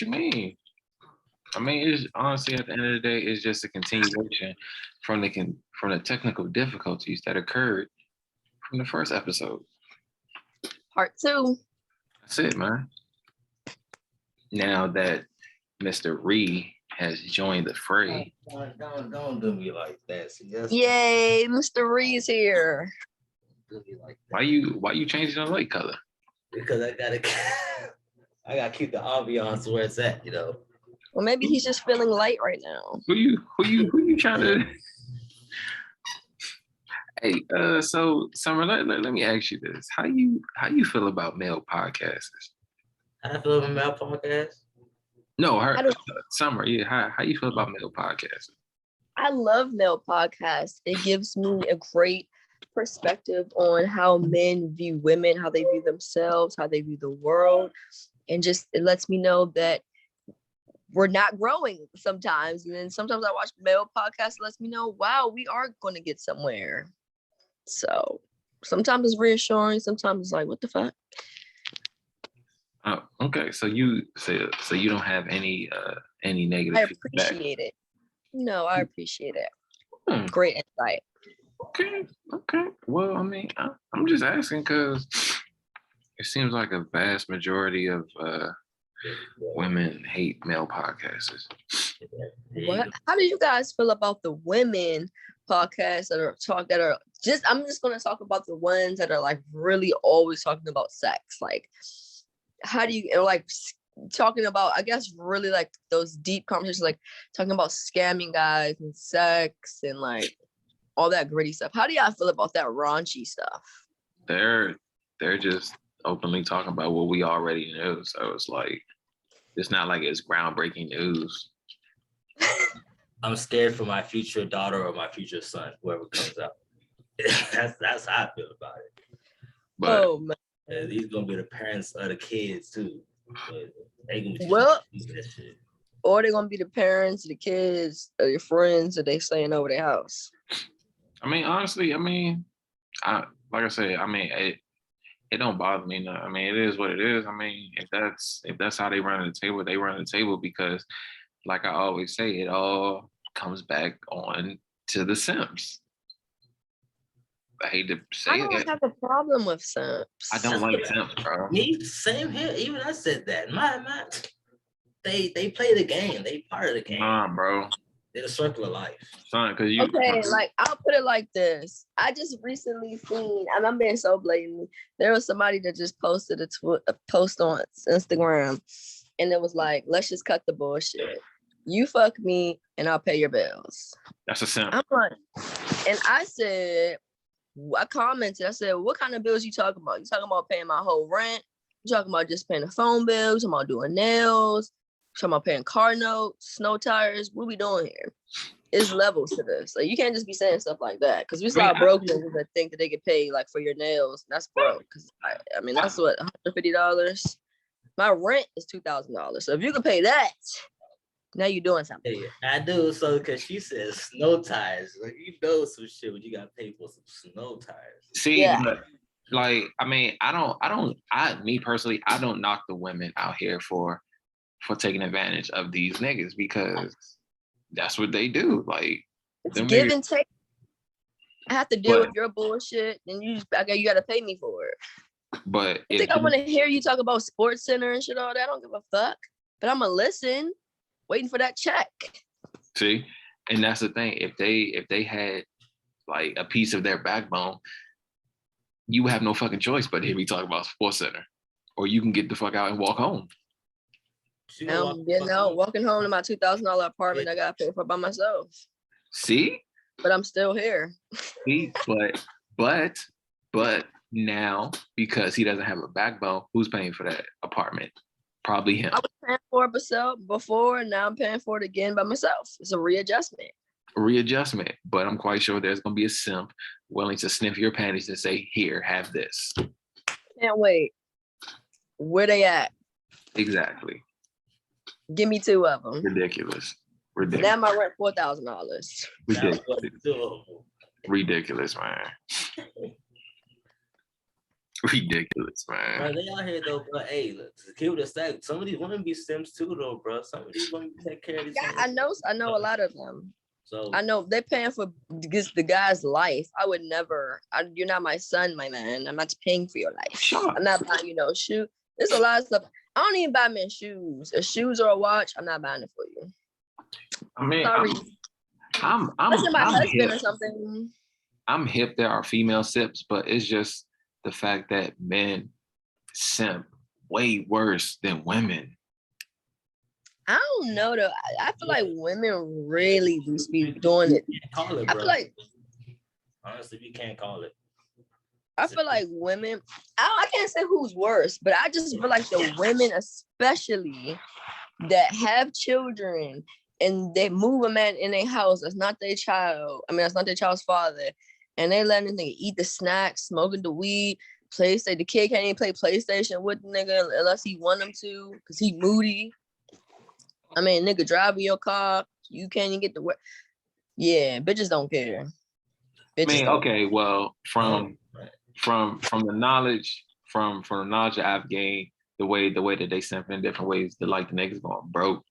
What you mean? I mean, it's honestly at the end of the day, it's just a continuation from the technical difficulties that occurred from the first episode. Part 2. That's it, man. Now that Mr. Ree has joined the fray. Don't do me like that. See, Yay, Mr. Ree's here. Do me like that. Why you changing the light color? Because I gotta keep the ambiance where it's at, you know. Well, maybe he's just feeling light right now. Who you trying to? Hey, so Summer, let me ask you this: How you feel about male podcasters? How I feel about male podcast? No, Summer. Yeah, how you feel about male podcasters? I love male podcasts. It gives me a great perspective on how men view women, how they view themselves, how they view the world, and just it lets me know that we're not growing sometimes. And then sometimes I watch male podcasts, lets me know, wow, we are going to get somewhere. So sometimes it's reassuring. Sometimes it's like, what the fuck? Oh, okay. So you don't have any negative I feedback. appreciate it. No, I appreciate it. Great insight. Okay. Well, I mean, I'm just asking because it seems like a vast majority of women hate male podcasters. What? How do you guys feel about the women podcasts that are just? I'm just gonna talk about the ones that are like really always talking about sex. Like, how do you like talking about? I guess really like those deep conversations, like talking about scamming guys and sex and like all that gritty stuff. How do y'all feel about that raunchy stuff? They're just openly talking about what we already knew. So it's like, it's not like it's groundbreaking news. I'm scared for my future daughter or my future son, whoever comes out. that's how I feel about it. But oh man, yeah, these gonna be the parents of the kids too. They gonna be that shit. Or they're gonna be the parents, the kids, or your friends that they staying over their house. I mean, honestly, like I said, it don't bother me. No. I mean, it is what it is. I mean, if that's how they run the table, they run the table because, like I always say, it all comes back on to the simps. I hate to say it. I don't have a problem with simps. I don't like simps, bro. Me, same here. Even I said that. They play the game. They part of the game. Nah, bro. They're the circle of life. Son, because like I'll put it like this. I just recently seen, and I'm being so blatant. There was somebody that just posted a post on Instagram, and it was like, "Let's just cut the bullshit. You fuck me, and I'll pay your bills." That's a simp. I'm like, and I commented. I said, "What kind of bills you talking about? You talking about paying my whole rent? You talking about just paying the phone bill? You talking about doing nails? Talking about paying car notes, snow tires? What we doing here? It's levels to this. Like you can't just be saying stuff like that because we saw broke niggas that think that they could pay like for your nails. That's broke. Because I mean that's what $150. My rent is $2,000. So if you can pay that, now you're doing something. Yeah, I do. So because she says snow tires, like you know some shit when you got to pay for some snow tires. See, yeah. Like I mean, me personally, I don't knock the women out here for taking advantage of these niggas because that's what they do. Like it's give and take. I have to deal with your bullshit, and you gotta pay me for it. But I think I want to hear you talk about Sports Center and shit all that. I don't give a fuck. But I'm gonna listen, waiting for that check. See, and that's the thing. If they had like a piece of their backbone, you would have no fucking choice but to hear me talk about Sports Center, or you can get the fuck out and walk home. I'm getting out, walking home to my $2,000 apartment I gotta pay for by myself. See? But I'm still here. See, but now because he doesn't have a backbone, who's paying for that apartment? Probably him. I was paying for it before, and now I'm paying for it again by myself. It's a readjustment. But I'm quite sure there's gonna be a simp willing to sniff your panties and say, "Here, have this." Can't wait. Where they at? Exactly. Give me 2 of them. Ridiculous. Now my rent $4,000. Ridiculous, man. Ridiculous, man. Bro, they out here though, bro. Hey, look, to keep it a stack, some of these women be simps too, though, bro. Some of these women take care of these. Yeah, I know a lot of them. So I know they're paying for the guy's life. I would never. You're not my son, my man. I'm not paying for your life. Sure. I'm not buying you no shoe. There's a lot of stuff. I don't even buy men shoes. A shoes or a watch, I'm not buying it for you. I mean, Sorry. Unless my husband hip. or something. I'm hip. There are female simps, but it's just the fact that men simp way worse than women. I don't know though. I feel like women really just be doing it. Call it, I bro. feel like Honestly, we can't call it. I feel like women. I can't say who's worse, but I just feel like the women, especially that have children and they move a man in their house that's not their child. I mean, that's not their child's father, and they let the nigga eat the snacks, smoking the weed. PlayStation. The kid can't even play PlayStation with the nigga unless he want him to, cause he moody. I mean, nigga driving your car, you can't even get the work. Yeah, bitches don't care. Bitches I mean, don't. okay, well, from the knowledge that I've gained, the way that they simp in different ways, the niggas going broke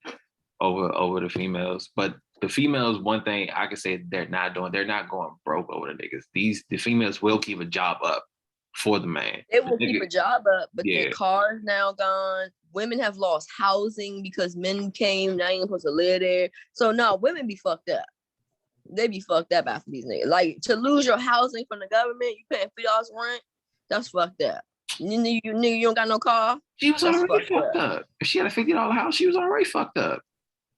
over the females. But the females, one thing I can say they're not doing, they're not going broke over the niggas. The females will keep a job up for the man. They will keep a job up, but Yeah. their car's now gone. Women have lost housing because men came, now you ain't supposed to live there. So no, women be fucked up. They be fucked up after these niggas. Like, to lose your housing from the government, you paying $50 rent, that's fucked up. You don't got no car. She was already fucked up. If she had a $50 house, she was already fucked up.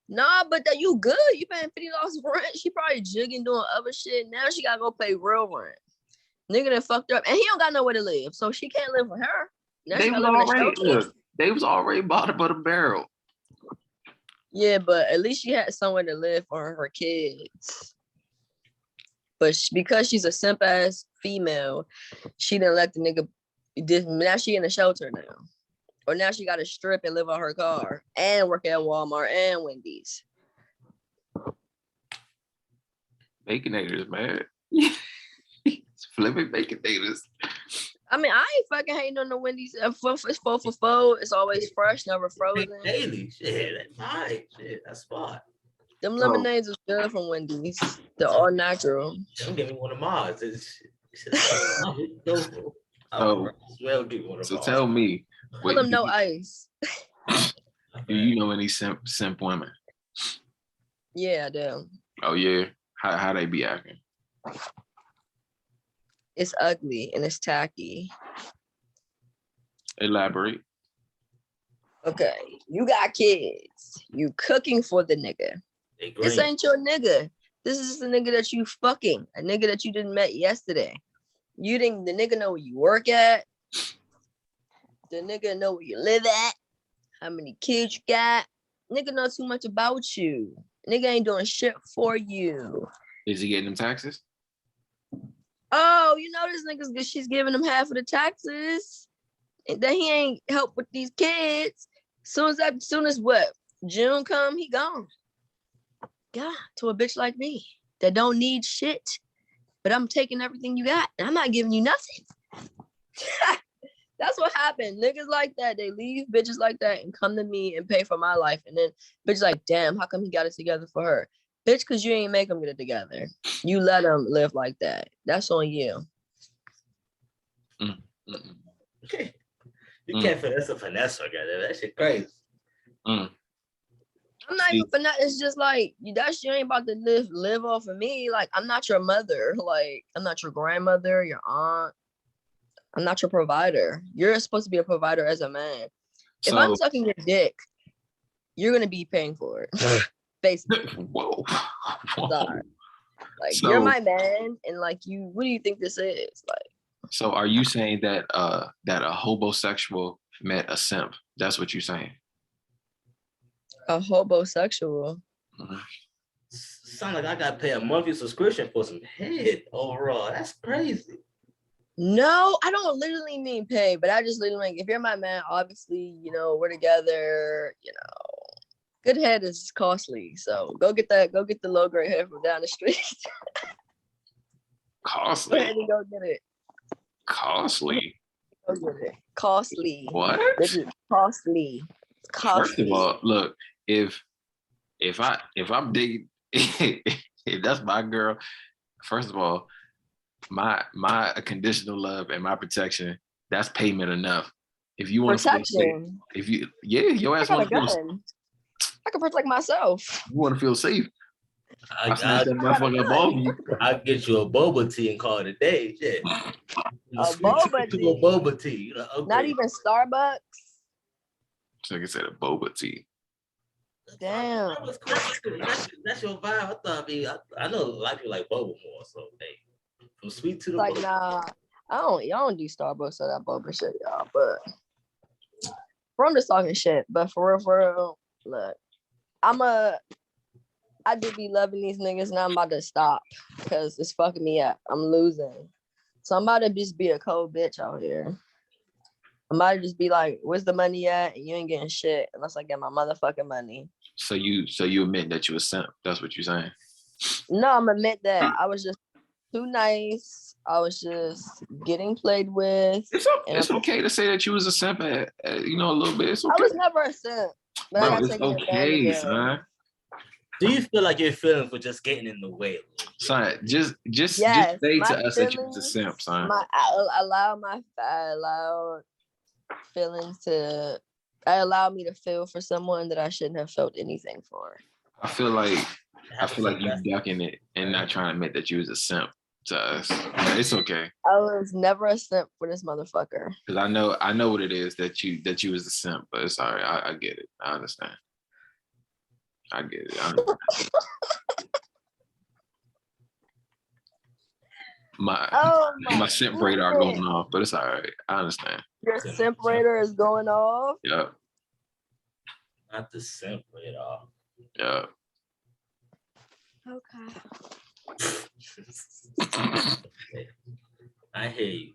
Nah, but that you good. You paying $50 rent. She probably jigging doing other shit. Now she gotta go pay real rent. Nigga done fucked up, and he don't got nowhere to live, so she can't live with her. Now They was already bottom of the barrel. Yeah, but at least she had somewhere to live for her kids. But because she's a simp ass female, she didn't let the nigga. Now she in a shelter now, or now she got to strip and live on her car and work at Walmart and Wendy's. Baconators, man. Flipping baconators. I mean, I ain't fucking hating on the Wendy's. It's 4 for $4. It's always fresh, never frozen. Daily shit, that's fine. Shit, that's spot. Them lemonades is good from Wendy's. They're all natural. Don't give me one of mine. So tell me. Tell them no ice. Do you know any simp women? Yeah, I do. Oh yeah. How they be acting? It's ugly and it's tacky. Elaborate. Okay, you got kids. You cooking for the nigga. This ain't your nigga. This is the nigga that you fucking. A nigga that you didn't met yesterday. The nigga know where you work at. The nigga know where you live at. How many kids you got. Nigga know too much about you. Nigga ain't doing shit for you. Is he getting them taxes? Oh, you know this nigga's good. She's giving him half of the taxes. And then he ain't help with these kids. Soon as what? June come, he gone. God, to a bitch like me that don't need shit. But I'm taking everything you got and I'm not giving you nothing. That's what happened. Niggas like that, they leave bitches like that and come to me and pay for my life. And then bitches like, damn, how come he got it together for her? Bitch, because you ain't make them get it together. You let them live like that. That's on you. You can't finesse a finesse or that shit crazy. I'm not even finesse. It's just like, that shit ain't about to live off of me. Like, I'm not your mother. Like, I'm not your grandmother, your aunt. I'm not your provider. You're supposed to be a provider as a man. If I'm sucking your dick, you're going to be paying for it. Basically. Whoa. Sorry. Like, you're my man, and like, what do you think this is? Like, so are you saying that a homosexual met a simp? That's what you're saying? A homosexual? Mm-hmm. Sound like I gotta pay a monthly subscription for some head overall. That's crazy. No, I don't literally mean pay, but I just literally like, if you're my man, obviously, we're together, good head is costly. So go get the low grade hair from down the street. Costly. Go ahead and go get it. Costly. Go get it. Costly. What? This is costly. It's First of costly. all, look, if I'm dating, if that's my girl, first of all, my conditional love and my protection, that's payment enough. If you want to feel safe, Protection. if you your I ass got want a to feel, gun. I can protect myself. you want to feel safe. I snatch that I got a motherfucker up off gun. you. I'll get you a boba tea and call it a day. Shit. A Sweet boba to a tea. boba tea. You know, okay. Not even Starbucks. So like I said, a boba tea. Damn. That was cool. That's your vibe. I know a lot of people like boba more. So hey, from sweet to the Like, boba. nah, y'all don't do Starbucks or that boba shit, y'all. But I'm just talking shit. But for real, look, I do be loving these niggas and I'm about to stop because it's fucking me up. I'm losing. So I'm about to just be a cold bitch out here. I'm about to just be like, where's the money at? And you ain't getting shit unless I get my motherfucking money. So you admit that you a simp? That's what you're saying? No, I'm admit that I was just too nice. I was just getting played with. It's okay to say that you was a simp at a little bit. It's okay. I was never a simp. But Bro, I got it's taken okay, advantage of. son. Do you feel like your feelings were just getting in the way? Son, just Yes, say my to us that you was a feelings, simp, son. I allow feelings to. I allow me to feel for someone that I shouldn't have felt anything for. I feel like you ducking it and not trying to admit that you was a simp to us. But it's okay. I was never a simp for this motherfucker. Because I know what it is that you was a simp, but it's all right. I get it. I understand. I get it. I understand. My simp radar going off, but it's all right. I understand. Your simp radar is going off? Yeah. Not the simp radar. Yeah. Okay. I hear you.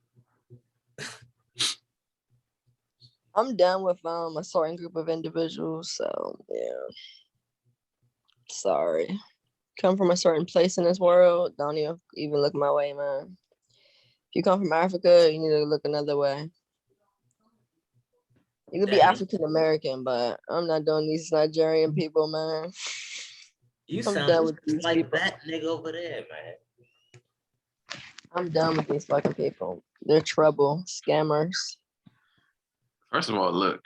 I'm done with a certain group of individuals, so yeah. Sorry. Come from a certain place in this world, don't even look my way, man. If you come from Africa, you need to look another way. You could be African American, but I'm not doing these Nigerian people, man. You I'm sound done with these like people. that nigga over there, man. I'm done with these fucking people. They're trouble, scammers. First of all, look,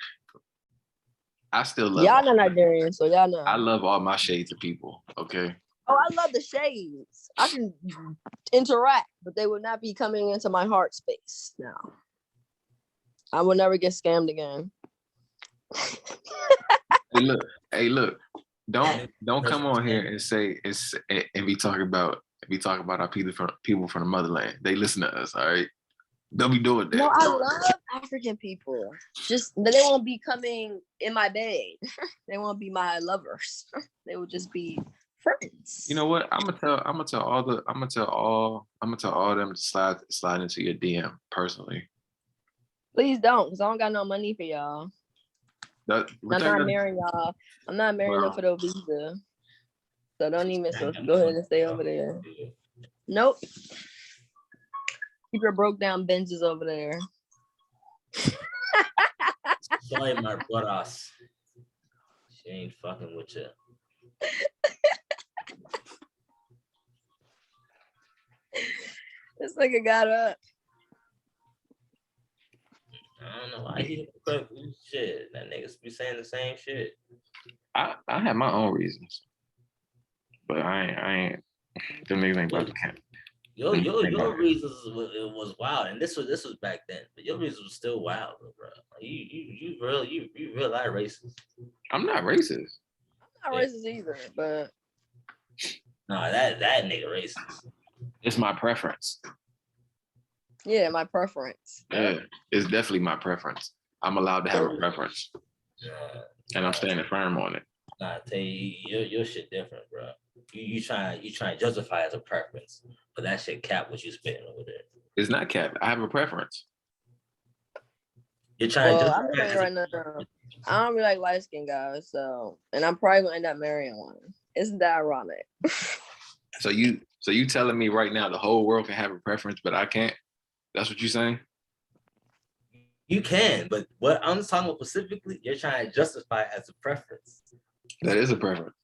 I still love y'all not Nigerian, so y'all know. I love all my shades of people. Okay. Oh, I love the shades. I can interact, but they will not be coming into my heart space now. I will never get scammed again. Hey, look. Don't come on here and say and be talking about our people from the motherland. They listen to us, all right? Don't be doing that. No, I love African people. Just they won't be coming in my bed. They won't be my lovers. They will just be friends. You know what? I'm gonna tell all them to slide into your DM personally. Please don't, because I don't got no money for y'all. I'm not marrying y'all. I'm not marrying them for the visa. So don't even go ahead and stay over there. Nope. Keep your broke down Benzes over there. Sorry, my brothers. She ain't fucking with you. This nigga got up. I don't know why he shit. That niggas be saying the same shit. I have my own reasons, but I ain't. Them niggas ain't about to count. Your reasons was wild, and this was back then. But your reasons was still wild, bro. You real life racist. I'm not racist. I'm not racist either, but nah, that nigga racist. It's my preference. Yeah, my preference. Yeah, it's definitely my preference. I'm allowed to have a preference, and I'm standing firm on it. Nah, I tell you, your shit different, bro. You trying to justify as a preference, but that shit cap what you spitting over there. It's not cap. I have a preference. You're trying to I'm telling you right now, I don't really like light skinned guys, so and I'm probably gonna end up marrying one. Isn't that ironic? So you telling me right now the whole world can have a preference, but I can't? That's what you're saying? You can, but what I'm talking about specifically, you're trying to justify it as a preference. That is a preference.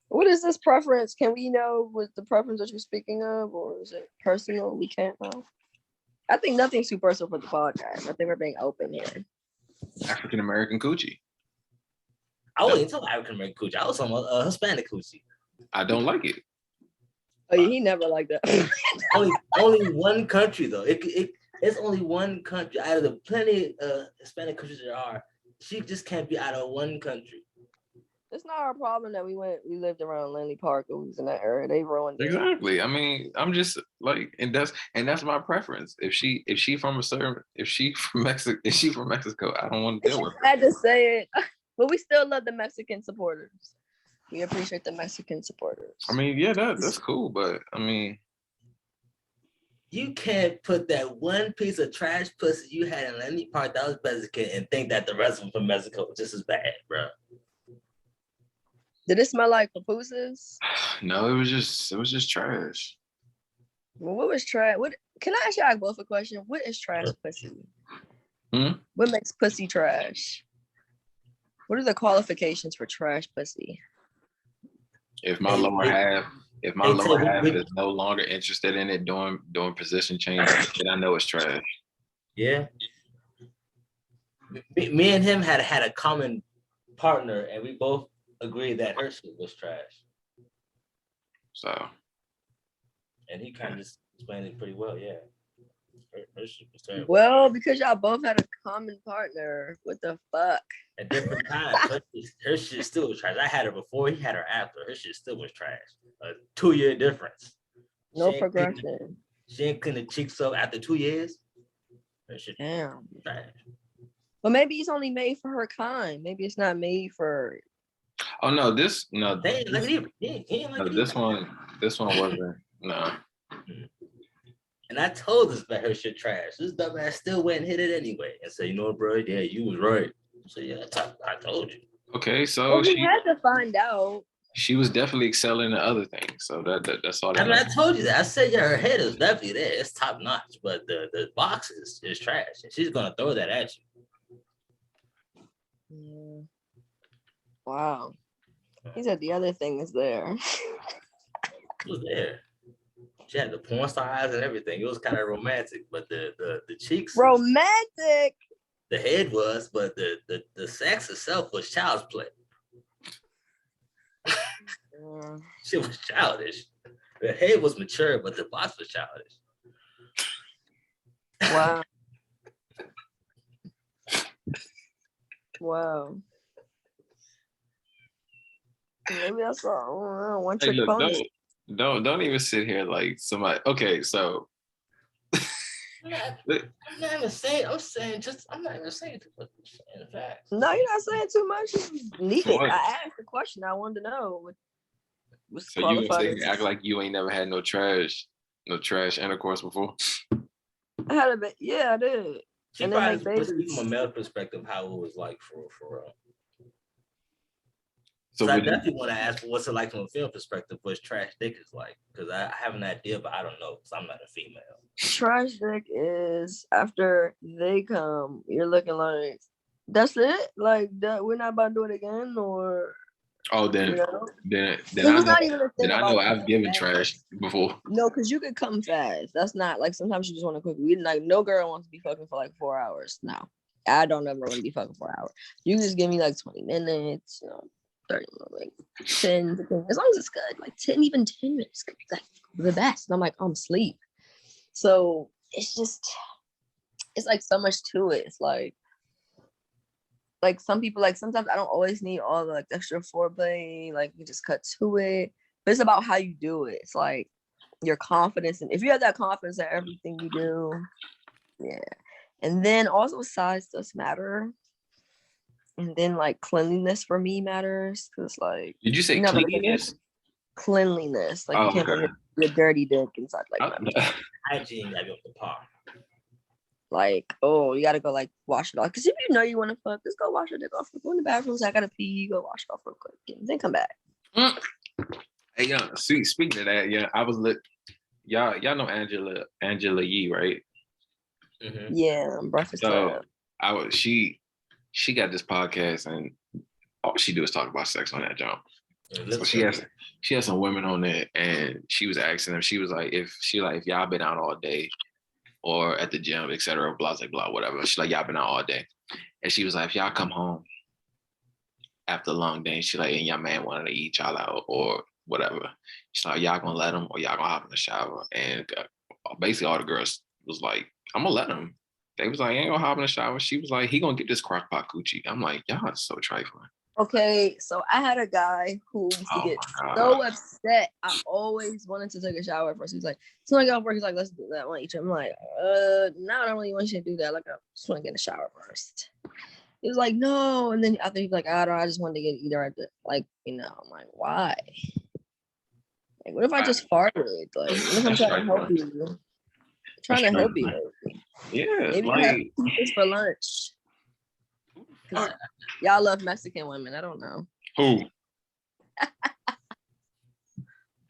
What is this preference? Can we know what the preference that you're speaking of, or is it personal? We can't know. I think nothing's too personal for the podcast. I think we're being open here. African American coochie. I wasn't talking African American coochie. I was talking about Hispanic coochie. I don't like it. Oh, yeah, he never liked that. only one country though. It's only one country out of the plenty Hispanic countries there are. She just can't be out of one country. It's not our problem that we lived around Langley Park. It was in that area. They ruined it. Exactly. I mean, I'm just like, and that's my preference. If she from Mexico, I don't want to deal with her. I had to say it, but we still love the Mexican supporters. We appreciate the Mexican supporters. I mean, yeah, that's cool, but I mean, you can't put that one piece of trash pussy you had in Langley Park that was Mexican and think that the rest of them from Mexico was just as bad, bro. Did it smell like pupusas? No, it was just trash. Well, what was trash? What can I ask y'all both a question? What is trash pussy? What makes pussy trash? What are the qualifications for trash pussy? If my lower half is no longer interested in it doing position change, then I know it's trash. Yeah. Me and him had a common partner, and we both agreed that her shit was trash. So. And he kind of just explained it pretty well, yeah. Her shit was terrible. Well, because y'all both had a common partner. What the fuck? At different times, her shit still was trash. I had her before, he had her after. Her shit still was trash. A 2-year difference. No progression. She ain't clean the cheeks up after 2 years. Her shit Damn. trash. Well, maybe it's only made for her kind. Maybe it's not made for. Oh no, this one wasn't. No. And I told this about her shit trash. This dumbass still went and hit it anyway. And said, you know what, bro? Yeah, you was right. So yeah, I told you. Okay, so well, we had to find out. She was definitely excelling in other things. So that's all. I mean, I told you that. I said, yeah, her head is definitely there. It's top notch, but the box is trash, and she's gonna throw that at you. Yeah. Wow. He said the other thing is there. It was there. She had the porn star eyes and everything. It was kind of romantic, but the cheeks. Romantic. The head was, but the sex itself was child's play. She was childish. The head was mature, but the box was childish. Wow. Wow. Maybe that's all. One trick pony. Don't even sit here like somebody. Okay, so I'm not even saying. I'm not even saying too much. In fact, no, you're not saying too much. Needed. I asked the question. I wanted to know. What's so you gonna say act like you ain't never had no trash intercourse before? I had a bit. Yeah, I did. She and then from a male perspective, how it was like for real. So I definitely want to ask what's it like from a female perspective, what trash dick is like, because I have an idea, but I don't know because I'm not a female. Trash dick is after they come, you're looking like that's it, like that. We're not about to do it again, or then I know I've given trash before. No, because you could come fast. That's not like sometimes you just want to quick. We like no girl wants to be fucking for like 4 hours. No, I don't ever want to be fucking for an hour. You just give me like 20 minutes, 30, like 10, as long as it's good, like 10, even 10 minutes could be like the best. And I'm like, I'm asleep. So it's like so much to it. It's like some people, like sometimes I don't always need all the like extra foreplay, like you just cut to it. But it's about how you do it. It's like your confidence, and if you have that confidence in everything you do, yeah. And then also size does matter. And then like cleanliness for me matters, because like, did you say cleanliness? Cleanliness, like you can't put your dirty dick inside like that. Hygiene gotta be up to par. Like, oh, you gotta go like wash it off. Because if you know you want to fuck, just go wash your dick off. Go in the bathroom. So I gotta pee. You go wash it off real quick, and then come back. Hey, speaking of that, I was y'all know Angela Yee, right? Mm-hmm. Yeah, Breakfast So Club. she got this podcast and all she do is talk about sex on that jump. So she has some women on there and she was asking them, she was like, if y'all been out all day or at the gym, etc., blah, blah, blah, whatever. She's like, y'all been out all day. And she was like, if y'all come home after a long day, she like, and your man wanted to eat y'all out or whatever. She's like, y'all gonna let him or y'all gonna hop in the shower? And basically all the girls was like, I'm gonna let him. They was like, ain't gonna hop in the shower. She was like, he gonna get this crock pot coochie. I'm like, y'all are so trifling. Okay, so I had a guy who used to get so upset. I always wanted to take a shower first. He's like, so I got off work, he's like, let's do that one each. I'm like, no, I don't really want you to do that. Like, I just want to get in the shower first. He was like, no. And then I think he's like, I just wanted to get either at the, like, I'm like, why? Like, what if I just farted? Like, what if I'm trying to help you? I'm trying to help you. Yeah, maybe like, I have pizzas for lunch. Y'all love Mexican women. I don't know. Who?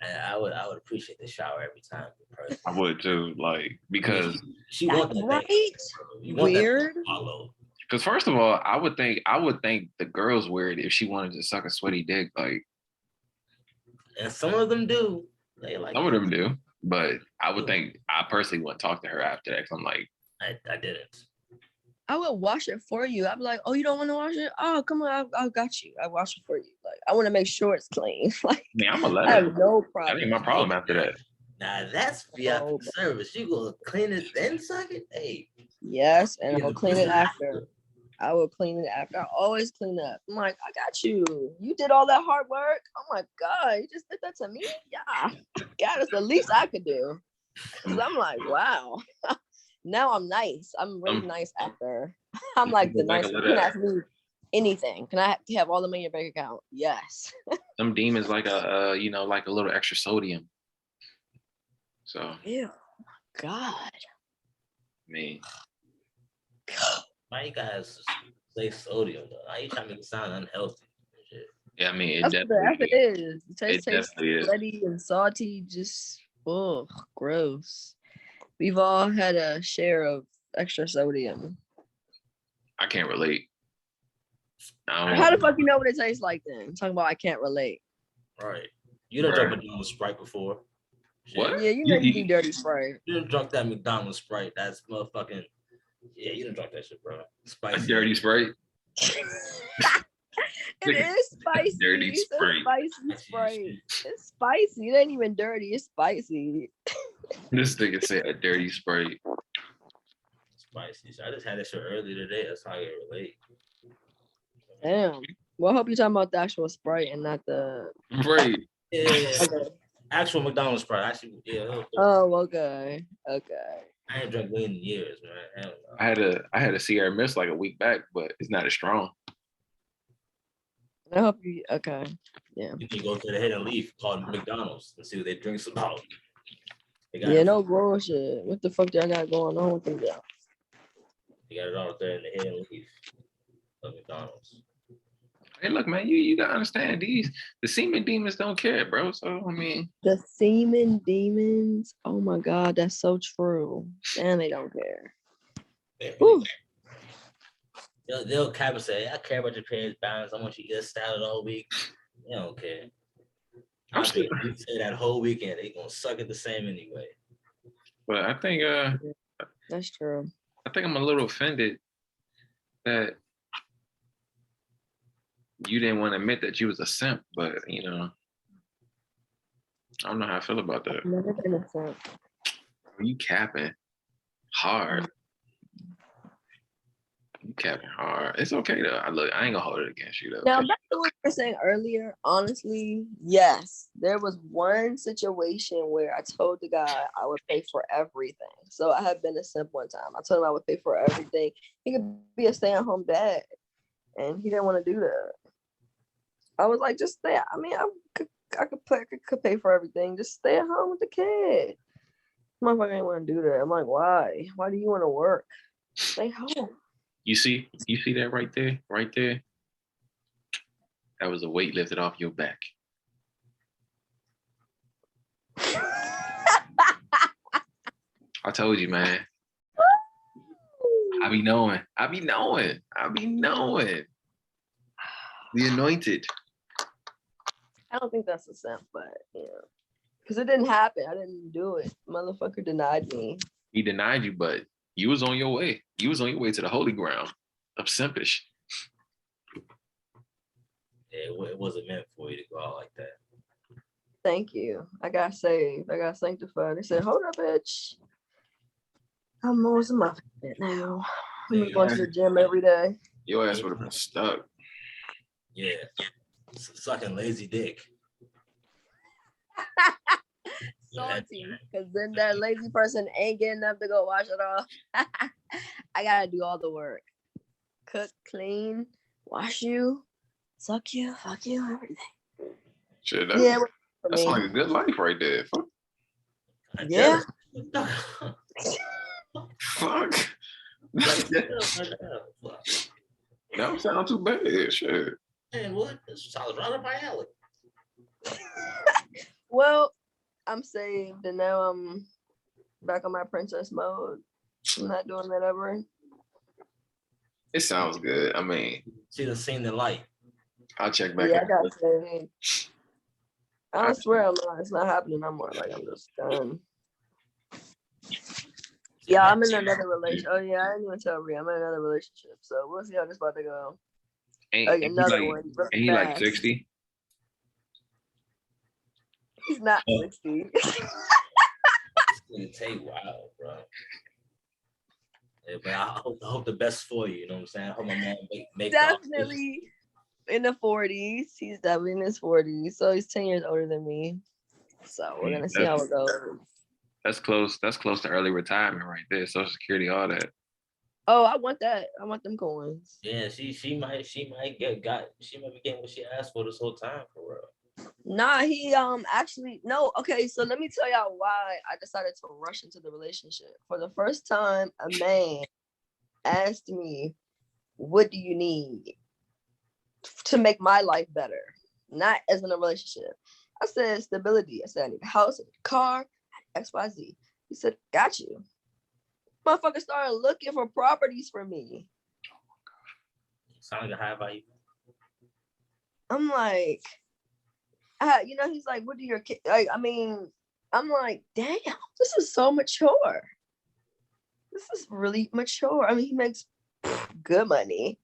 I would appreciate the shower every time. Personally. I would too, like, because she wants that right. You want weird. Because first of all, I would think the girl's weird if she wanted to suck a sweaty dick, like. And some of them do. They like. Some of them do, but I would think I personally wouldn't talk to her after that. Cause I'm like, I didn't. I would wash it for you. I'd be like, oh, you don't want to wash it? Oh, come on, I got you. I wash it for you. Like, I want to make sure it's clean. Like, man, I'm gonna let I her. have no problem. That ain't my problem after that. Nah, that's VIP service. You gonna clean it then suck it? Hey. Yes, and I'll clean it after. I will clean it after. I always clean up. I'm like, I got you. You did all that hard work. Oh my God, you just did that to me? Yeah. Yeah, that's the least I could do. Cause I'm like, wow. Now I'm nice. I'm really nice after. I'm like the nice. You can ask me anything. Can I have all the money in your bank account? Yes. Some demons like a like a little extra sodium. So. Ew. God. Me. Why you guys say sodium though? Why you trying to make it sound unhealthy? Yeah, I mean, that's what it is. It tastes sweaty and salty. Just gross. We've all had a share of extra sodium. I can't relate. How the fuck you know what it tastes like then? I'm talking about I can't relate. Right. You done drunk McDonald's Sprite before. What? Yeah, you know you do dirty Sprite. You done drunk that McDonald's Sprite. That's motherfucking. Yeah, you done drunk that shit, bro. Spicy. A dirty Sprite. It is spicy. Dirty Sprite. Spicy Sprite. It's spicy. It ain't even dirty. It's spicy. This nigga said a dirty Sprite. Spicy. So I just had that shit earlier today. That's how I can relate. Damn. Well, I hope you're talking about the actual Sprite and not the. Right. Yeah. Okay. Actual McDonald's Sprite. Actually, yeah. Oh, okay. Okay. I ain't drank lean in years, man. Hell no. I had a Sierra Mist like a week back, but it's not as strong. I hope you okay. Yeah. You can go to the Hidden Leaf called McDonald's and see what they drinks about. Yeah, no bullshit. What the fuck y'all got going on with them? They got it all there in the Hidden Leaf of McDonald's. Hey, look, man, you gotta understand the semen demons don't care, bro. So I mean, the semen demons. Oh my God, that's so true. And they don't care. They'll cap and say, "I care about your parents' balance. I want you to get salad all week." They don't care. I'm sure you say that whole weekend they gonna suck it the same anyway. But I think that's true. I think I'm a little offended that you didn't want to admit that you was a simp, but I don't know how I feel about that. I've never been a simp. You capping hard. You capping hard. It's okay though. I ain't gonna hold it against you though. Now back to what you were saying earlier, honestly, yes. There was one situation where I told the guy I would pay for everything. So I had been a simp one time. I told him I would pay for everything. He could be a stay-at-home dad. And he didn't want to do that. I was like, just stay. I mean, I could pay for everything. Just stay at home with the kid. Motherfucker ain't want to do that. I'm like, why? Why do you want to work? Stay home. You see that right there? Right there? That was a weight lifted off your back. I told you, man. I be knowing. I be knowing. I be knowing. The anointed. I don't think that's a simp, but yeah. Because it didn't happen. I didn't do it. Motherfucker denied me. He denied you, but you was on your way. You was on your way to the holy ground of simpish. Yeah, it wasn't meant for you to go out like that. Thank you. I got saved. I got sanctified. They said, hold up, bitch. I'm losing my fit now. I'm going to the gym every day. Your ass would have been stuck. Yeah. Sucking lazy dick. Salty. Because then that lazy person ain't getting up to go wash it off. I got to do all the work. Cook, clean, wash you, suck you, fuck you, everything. Shit, that's like a good life right there. Fuck. Yeah. Fuck. That don't sound too bad. Shit. Man, what? This sounds right up my alley. Well, I'm saved and now I'm back on my princess mode. I'm not doing that ever. It sounds good. I mean, she done seen the light. I'll check back. Yeah, I got saved. I don't swear I'm not. It's not happening no more. Like I'm just done. Yeah, I'm in another relationship. Oh yeah, I didn't even tell Rhea. I'm in another relationship. So we'll see how this about to go. Another one. Ain't he like 60? He's not 60. It's gonna take a while, bro. Yeah, but I hope the best for you. You know what I'm saying? I hope my man make definitely in the 40s. He's definitely in his 40s. So he's 10 years older than me. So we're gonna see how it goes. That's close. That's close to early retirement right there. Social Security, all that. Oh, I want that. I want them coins. Yeah, she might be getting what she asked for this whole time for real. Nah, he actually no. Okay, so let me tell y'all why I decided to rush into the relationship. For the first time, a man asked me, "What do you need to make my life better?" Not as in a relationship. I said stability. I said I need a house, a car, XYZ. He said, "Got you." Motherfucker started looking for properties for me. Sound like a high value. I'm like, he's like, what do your kids like? I mean, I'm like, damn, this is so mature. This is really mature. I mean, he makes good money.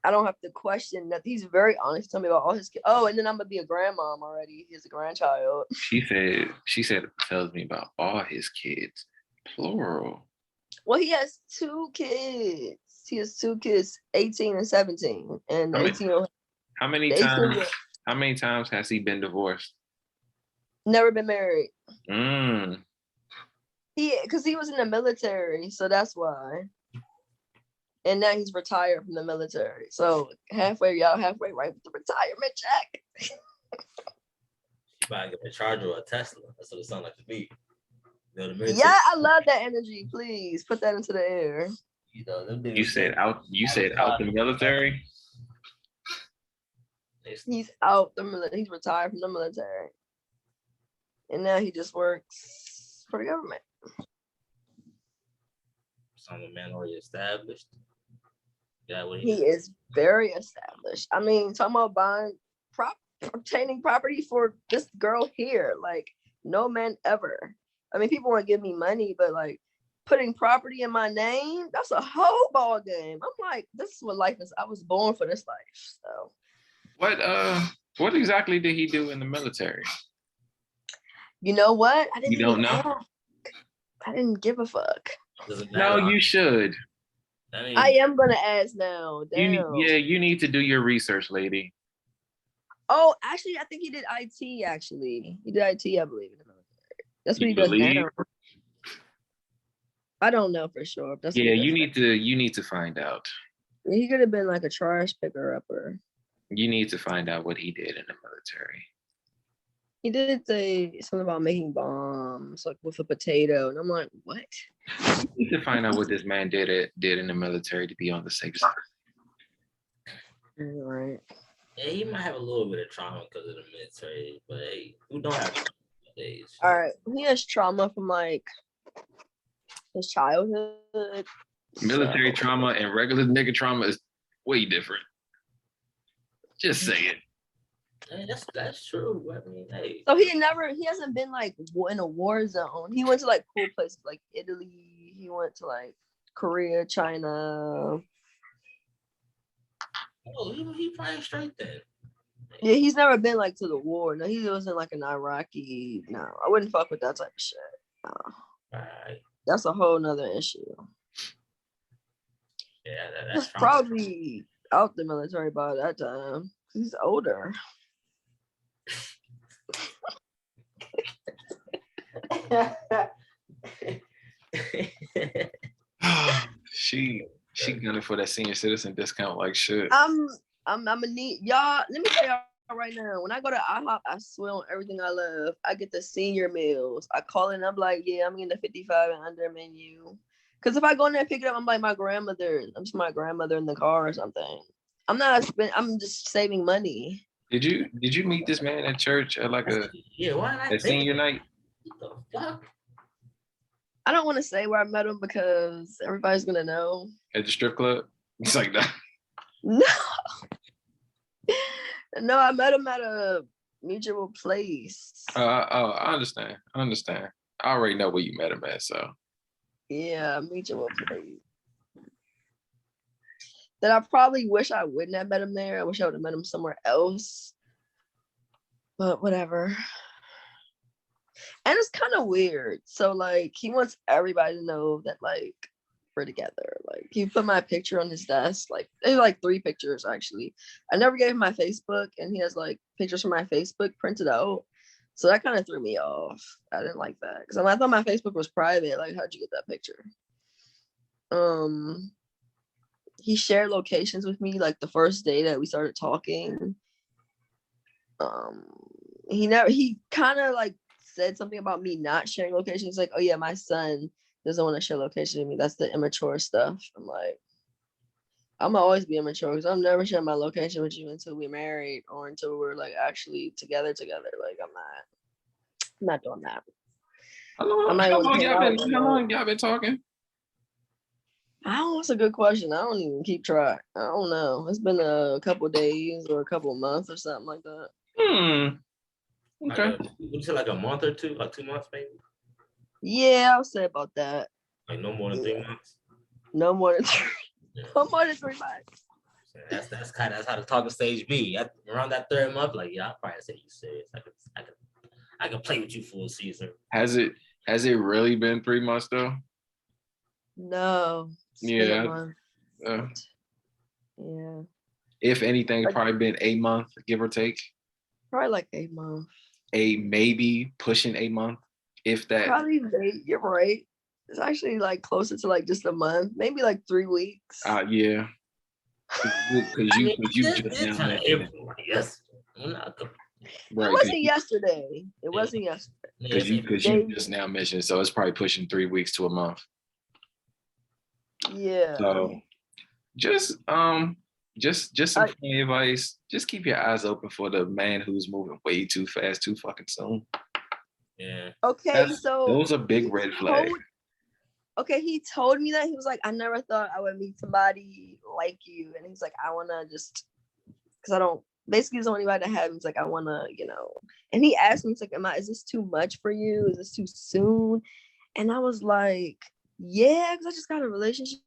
I don't have to question that. He's very honest. Tell me about all his kids. Oh, and then I'm gonna be a grandmom already. He's a grandchild. She said tells me about all his kids. Plural. Well, he has 2 kids. He has 2 kids, 18 and 17. And 18-year-old. How many times has he been divorced? Never been married. Mm. Because he was in the military, so that's why. And now he's retired from the military. So halfway right with the retirement check. You might get a Charger or a Tesla. That's what it sounds like to me. Yeah, I love that energy. Please put that into the air. You said out the military? He's out the military. He's retired from the military. And now he just works for the government. Some man already established. Yeah, he is very established. I mean, talking about obtaining property for this girl here. Like, no man ever. I mean, people want to give me money, but like putting property in my name, that's a whole ball game. I'm like, this is what life is. I was born for this life. So what exactly did he do in the military? You know what? I didn't You don't know? I didn't give a fuck. No, you should. I am gonna ask now. Damn. You need to do your research, lady. Oh, actually, I think he did IT. Actually, he did IT, I believe, in the military. That's what he does now. I don't know for sure. That's you need to find out. He could have been like a trash picker upper. You need to find out what he did in the military. He did say something about making bombs, like with a potato, and I'm like, what? You need to find out what this man did in the military to be on the safe side. All right. Yeah, he might have a little bit of trauma because of the military, but hey, who don't have trauma nowadays? All right, he has trauma from like his childhood. Military trauma and regular nigga trauma is way different. Just say it. Hey, that's true. I mean, hey. So he hasn't been like in a war zone. He went to like cool places like Italy. He went to like Korea, China. Oh, he playing straight then. Yeah, he's never been like to the war. No, he wasn't like an Iraqi. No, I wouldn't fuck with that type of shit. No. Right. That's a whole nother issue. Yeah, He's probably out the military by that time. He's older. She gunning for that senior citizen discount like shit. I'm gonna need y'all. Let me tell y'all right now. When I go to IHOP, I swear on everything I love. I get the senior meals. I call it and I'm like, yeah, I'm getting the 55 and under menu. Cause if I go in there and pick it up, I'm like my grandmother. I'm just my grandmother in the car or something. I'm just saving money. Did you meet this man at church at like a senior night? What the fuck? I don't want to say where I met him because everybody's gonna know. At the strip club? It's like that. No. No, I met him at a mutual place. I understand. I already know where you met him at, so. Yeah, mutual place. That I probably wish I wouldn't have met him there. I wish I would have met him somewhere else. But whatever. And it's kind of weird. So like he wants everybody to know that like we're together. Like he put my picture on his desk. Like there's like 3 pictures actually. I never gave him my Facebook and he has like pictures from my Facebook printed out. So that kind of threw me off. I didn't like that. Because I thought my Facebook was private. Like, how'd you get that picture? He shared locations with me like the first day that we started talking. He kind of like said something about me not sharing locations. Like, oh yeah, my son doesn't want to share location with me. That's the immature stuff. I'm like, I'm gonna always be immature because I'm never sharing my location with you until we're married or until we're like actually together. Like I'm not doing that. How long y'all been talking? That's a good question. I don't even keep track. I don't know. It's been a couple of days or a couple of months or something like that. Okay. You said like a month or two, like 2 months maybe? Yeah, I'll say about that. Like no more than 3 months? No more than 3 no more than 3 months. That's how the talking stage be. Around that 3rd month, like yeah, I'll probably say you serious. I can play with you for a season. Has it really been 3 months though? No. Yeah. Yeah. If anything, it's probably been a month, give or take. Probably like a month. A maybe pushing a month, if that. Probably you're right. It's actually like closer to like just a month, maybe like 3 weeks. Yeah. Because you just now mentioned yes. Right, it wasn't yesterday. It wasn't yesterday. Because you just now mentioned, so it's probably pushing 3 weeks to a month. Yeah. So just some funny advice. Just keep your eyes open for the man who's moving way too fast, too fucking soon. Yeah. Okay, so those are big red flags. Okay, he told me that. He was like, I never thought I would meet somebody like you. And he's like, I wanna just because I don't basically the only anybody to have. He's like, I wanna, and he asked me, he's like, is this too much for you? Is this too soon? And I was like, yeah, because I just got a relationship